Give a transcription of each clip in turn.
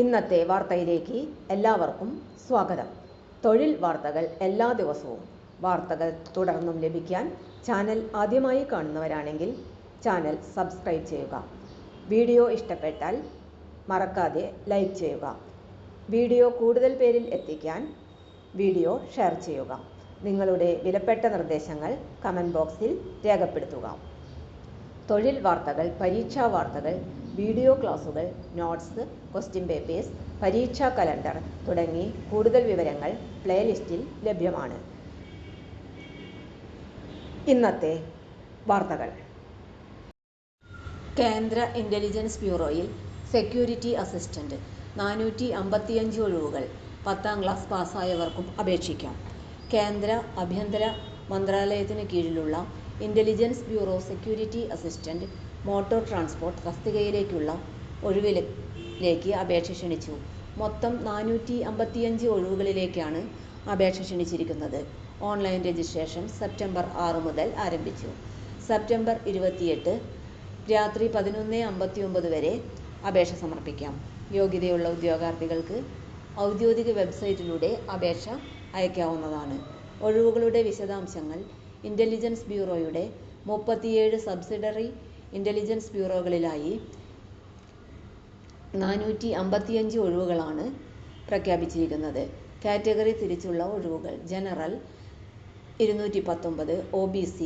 ഇന്നത്തെ വാർത്തയിലേക്ക് എല്ലാവർക്കും സ്വാഗതം. തൊഴിൽ വാർത്തകൾ എല്ലാ ദിവസവും വാർത്തകൾ തുടർന്നും ലഭിക്കാൻ ചാനൽ ആദ്യമായി കാണുന്നവരാണെങ്കിൽ ചാനൽ സബ്സ്ക്രൈബ് ചെയ്യുക. വീഡിയോ ഇഷ്ടപ്പെട്ടാൽ മറക്കാതെ ലൈക്ക് ചെയ്യുക. വീഡിയോ കൂടുതൽ പേരിൽ എത്തിക്കാൻ വീഡിയോ ഷെയർ ചെയ്യുക. നിങ്ങളുടെ വിലപ്പെട്ട നിർദ്ദേശങ്ങൾ കമൻറ്റ് ബോക്സിൽ രേഖപ്പെടുത്തുക. തൊഴിൽ വാർത്തകൾ, പരീക്ഷാ വാർത്തകൾ, വീഡിയോ ക്ലാസുകൾ, നോട്ട്സ്, ക്വസ്റ്റ്യൻ പേപ്പേഴ്സ്, പരീക്ഷാ കലണ്ടർ തുടങ്ങി കൂടുതൽ വിവരങ്ങൾ പ്ലേലിസ്റ്റിൽ ലഭ്യമാണ്. ഇന്നത്തെ വാർത്തകൾ. കേന്ദ്ര ഇൻ്റലിജൻസ് ബ്യൂറോയിൽ സെക്യൂരിറ്റി അസിസ്റ്റന്റ് 455 ഒഴിവുകൾ. 10ാം ക്ലാസ് പാസ്സായവർക്കും അപേക്ഷിക്കാം. കേന്ദ്ര ആഭ്യന്തര മന്ത്രാലയത്തിന് കീഴിലുള്ള intelligence bureau security assistant motor transport തസ്തികയിലേക്കുള്ള ഒഴിവിലേക്ക് അപേക്ഷ ക്ഷണിച്ചു. മൊത്തം 455 ഒഴിവുകളിലേക്കാണ് അപേക്ഷ ക്ഷണിച്ചിരിക്കുന്നത്. ഓൺലൈൻ രജിസ്ട്രേഷൻ സെപ്റ്റംബർ 6 മുതൽ ആരംഭിച്ചു. സെപ്റ്റംബർ 28 രാത്രി 11:59 വരെ അപേക്ഷ സമർപ്പിക്കാം. യോഗ്യതയുള്ള ഉദ്യോഗാർത്ഥികൾക്ക് ഔദ്യോഗിക വെബ്സൈറ്റിലൂടെ അപേക്ഷ അയക്കാവുന്നതാണ്. ഒഴിവുകളുടെ വിശദാംശങ്ങൾ. ഇൻ്റലിജൻസ് ബ്യൂറോയുടെ 37 സബ്സിഡറി ഇൻ്റലിജൻസ് ബ്യൂറോകളിലായി 455 ഒഴിവുകളാണ് പ്രഖ്യാപിച്ചിരിക്കുന്നത്. കാറ്റഗറി തിരിച്ചുള്ള ഒഴിവുകൾ: general 219, OBC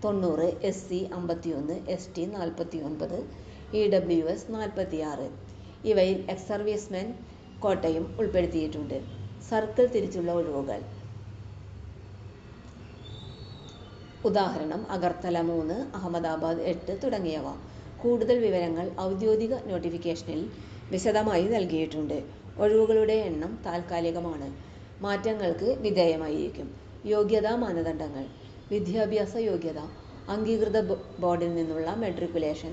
90, SC 51, ST 49, EWS 46. ഇവയിൽ എക്സ് സർവീസ്മെൻ കോട്ടയും ഉൾപ്പെടുത്തിയിട്ടുണ്ട്. സർക്കിൾ തിരിച്ചുള്ള ഒഴിവുകൾ ഉദാഹരണം അഗർത്തല 3, അഹമ്മദാബാദ് 8 തുടങ്ങിയവ. കൂടുതൽ വിവരങ്ങൾ ഔദ്യോഗിക നോട്ടിഫിക്കേഷനിൽ വിശദമായി നൽകിയിട്ടുണ്ട്. ഒഴിവുകളുടെ എണ്ണം താൽക്കാലികമാണ്. മാറ്റങ്ങൾക്ക് വിധേയമായിരിക്കും. യോഗ്യതാ മാനദണ്ഡങ്ങൾ. വിദ്യാഭ്യാസ യോഗ്യത: അംഗീകൃത ബോർഡിൽ നിന്നുള്ള മെട്രിക്കുലേഷൻ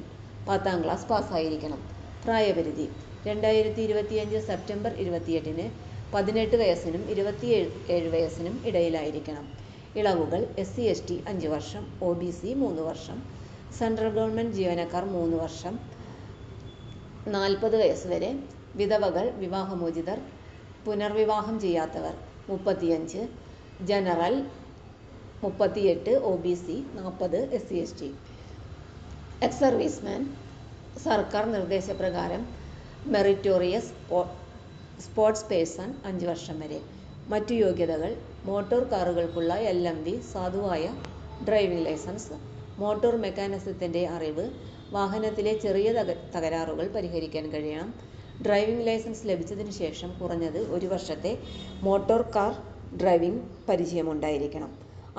10ാം ക്ലാസ് പാസ്സായിരിക്കണം. പ്രായപരിധി: 2025 സെപ്റ്റംബർ 28 18 വയസ്സിനും 27 വയസ്സിനും ഇടയിലായിരിക്കണം. ഇളവുകൾ: SC/ST 5 വർഷം, OBC 3 വർഷം, സെൻട്രൽ ഗവൺമെൻറ് ജീവനക്കാർ 3 വർഷം, 40 വയസ്സ് വരെ. വിധവകൾ, വിവാഹമോചിതർ, പുനർവിവാഹം ചെയ്യാത്തവർ 35, general 38, OBC 40, SC/ST. Ex serviceman സർക്കാർ നിർദ്ദേശപ്രകാരം മെറിറ്റോറിയസ് സ്പോർട്സ് പേഴ്സൺ 5 വർഷം വരെ. മറ്റു യോഗ്യതകൾ: മോട്ടോർ കാറുകൾക്കുള്ള LMV, സാധുവായ ഡ്രൈവിംഗ് ലൈസൻസ്, മോട്ടോർ മെക്കാനിസത്തിൻ്റെ അറിവ്, വാഹനത്തിലെ ചെറിയ തകരാറുകൾ പരിഹരിക്കാൻ കഴിയണം. ഡ്രൈവിംഗ് ലൈസൻസ് ലഭിച്ചതിനു ശേഷം കുറഞ്ഞത് 1 വർഷത്തെ മോട്ടോർ കാർ ഡ്രൈവിംഗ് പരിചയമുണ്ടായിരിക്കണം.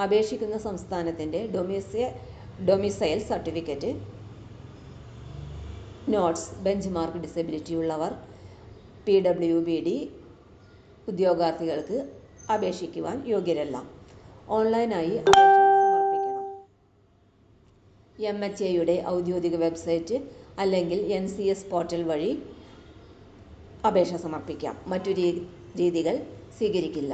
അപേക്ഷിക്കുന്ന സംസ്ഥാനത്തിൻ്റെ domicile certificate. Notes: bench mark disability ഉള്ളവർ, PWBD ഉദ്യോഗാർത്ഥികൾക്ക് അപേക്ഷിക്കുവാൻ യോഗ്യരല്ല. ഓൺലൈനായി അപേക്ഷ സമർപ്പിക്കണം. MHAയുടെ ഔദ്യോഗിക വെബ്സൈറ്റ് അല്ലെങ്കിൽ NCS പോർട്ടൽ വഴി അപേക്ഷ സമർപ്പിക്കാം. മറ്റു രീതികൾ സ്വീകരിക്കില്ല.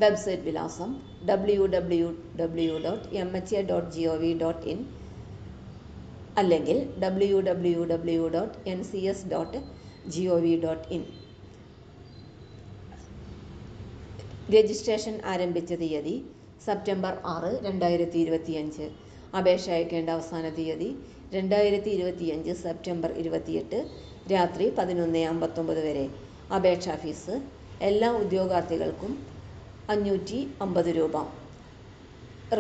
വെബ്സൈറ്റ് വിലാസം: www.mha.gov.in അല്ലെങ്കിൽ www.ncs.gov.in. രജിസ്ട്രേഷൻ ആരംഭിച്ച തീയതി സെപ്റ്റംബർ 6, 2025. അപേക്ഷ അയക്കേണ്ട അവസാന തീയതി 2025 സെപ്റ്റംബർ 28 രാത്രി 11:59 വരെ. അപേക്ഷാ ഫീസ്: എല്ലാ ഉദ്യോഗാർത്ഥികൾക്കും 550 രൂപ.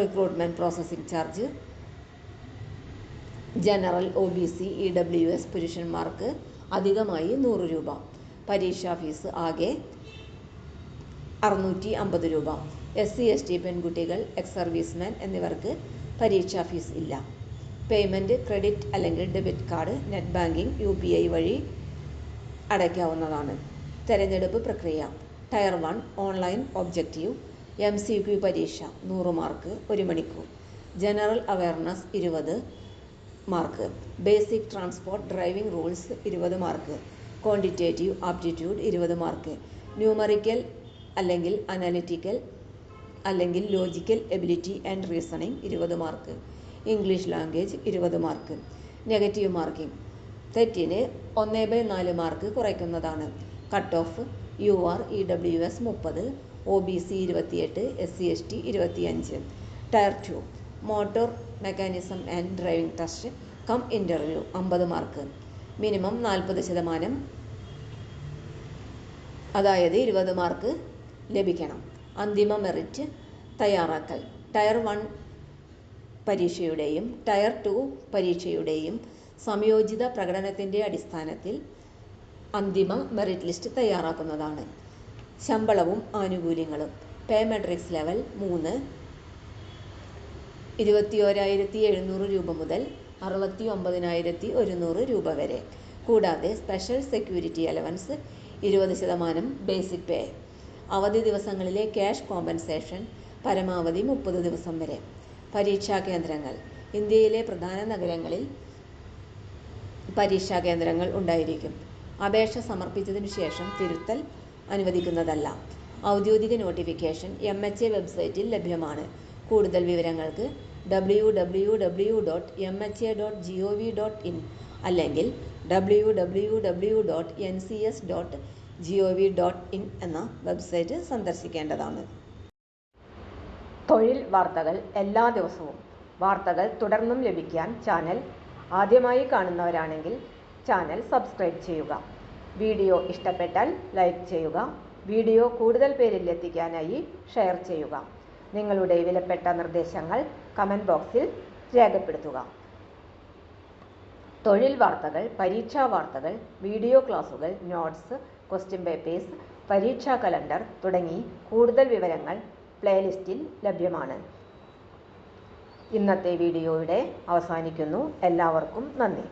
Recruitment processing charge: general, OBC, EWS പുരുഷന്മാർക്ക് അധികമായി 100 രൂപ. പരീക്ഷാ ഫീസ് ആകെ 650 രൂപ. SC/ST പെൺകുട്ടികൾ, എക്സ് സർവീസ്മാൻ എന്നിവർക്ക് പരീക്ഷാ ഫീസ് ഇല്ല. പേയ്മെൻറ്റ് ക്രെഡിറ്റ് അല്ലെങ്കിൽ debit card, net banking, UPI വഴി അടയ്ക്കാവുന്നതാണ്. തെരഞ്ഞെടുപ്പ് പ്രക്രിയ: ടയർ 1 ഓൺലൈൻ ഒബ്ജക്റ്റീവ് MCQ പരീക്ഷ 100 മാർക്ക് 1 മണിക്കൂർ. General awareness 20 mark. Basic transport driving rules 20 mark. Quantitative aptitude 20 mark. Numerical അല്ലെങ്കിൽ അനലിറ്റിക്കൽ അല്ലെങ്കിൽ logical ability and reasoning 20 mark. English language 20 mark. Negative marking: തെറ്റിന് 1/4 mark കുറയ്ക്കുന്നതാണ്. Cut off UR EWS 30, OBC 28, SC/ST 25. Tier 2 motor mechanism and driving test cum interview 50 mark. Minimum 40%, അതായത് 20 mark ലഭിക്കണം. അന്തിമ merit തയ്യാറാക്കൽ tyre 1 പരീക്ഷയുടെയും tyre 2 പരീക്ഷയുടെയും സംയോജിത പ്രകടനത്തിൻ്റെ അടിസ്ഥാനത്തിൽ അന്തിമ merit list തയ്യാറാക്കുന്നതാണ്. ശമ്പളവും ആനുകൂല്യങ്ങളും പേ മെട്രിക്സ് ലെവൽ 3 21,700 രൂപ മുതൽ 69,100 രൂപ വരെ. കൂടാതെ special security allowance 20% basic pay. അവധി ദിവസങ്ങളിലെ ക്യാഷ് കോമ്പൻസേഷൻ പരമാവധി 30 ദിവസം വരെ. പരീക്ഷാ കേന്ദ്രങ്ങൾ ഇന്ത്യയിലെ പ്രധാന നഗരങ്ങളിൽ പരീക്ഷാ കേന്ദ്രങ്ങൾ ഉണ്ടായിരിക്കും. അപേക്ഷ സമർപ്പിച്ചതിനു ശേഷം തിരുത്തൽ അനുവദിക്കുന്നതല്ല. ഔദ്യോഗിക നോട്ടിഫിക്കേഷൻ MHA വെബ്സൈറ്റിൽ ലഭ്യമാണ്. കൂടുതൽ വിവരങ്ങൾക്ക് www.mha.gov.in അല്ലെങ്കിൽ www.ncs.gov.in എന്ന വെബ്സൈറ്റ് സന്ദർശിക്കേണ്ടതാണ്. തൊഴിൽ വാർത്തകൾ എല്ലാ ദിവസവും. വാർത്തകൾ തുടർന്നും ലഭിക്കാൻ ചാനൽ ആദ്യമായി കാണുന്നവരാണെങ്കിൽ ചാനൽ സബ്സ്ക്രൈബ് ചെയ്യുക. വീഡിയോ ഇഷ്ടപ്പെട്ടാൽ ലൈക്ക് ചെയ്യുക. വീഡിയോ കൂടുതൽ പേരിൽ എത്തിക്കാനായി ഷെയർ ചെയ്യുക. നിങ്ങളുടെ വിലപ്പെട്ട നിർദ്ദേശങ്ങൾ കമൻറ്റ് ബോക്സിൽ രേഖപ്പെടുത്തുക. തൊഴിൽ വാർത്തകൾ, പരീക്ഷാ വാർത്തകൾ, വീഡിയോ ക്ലാസുകൾ, നോട്ട്സ്, ക്വസ്റ്റ്യൻ പേപ്പേഴ്സ്, പരീക്ഷാ കലണ്ടർ തുടങ്ങി കൂടുതൽ വിവരങ്ങൾ പ്ലേലിസ്റ്റിൽ ലഭ്യമാണ്. ഇന്നത്തെ വീഡിയോയുടെ അവസാനിക്കുന്നു. എല്ലാവർക്കും നന്ദി.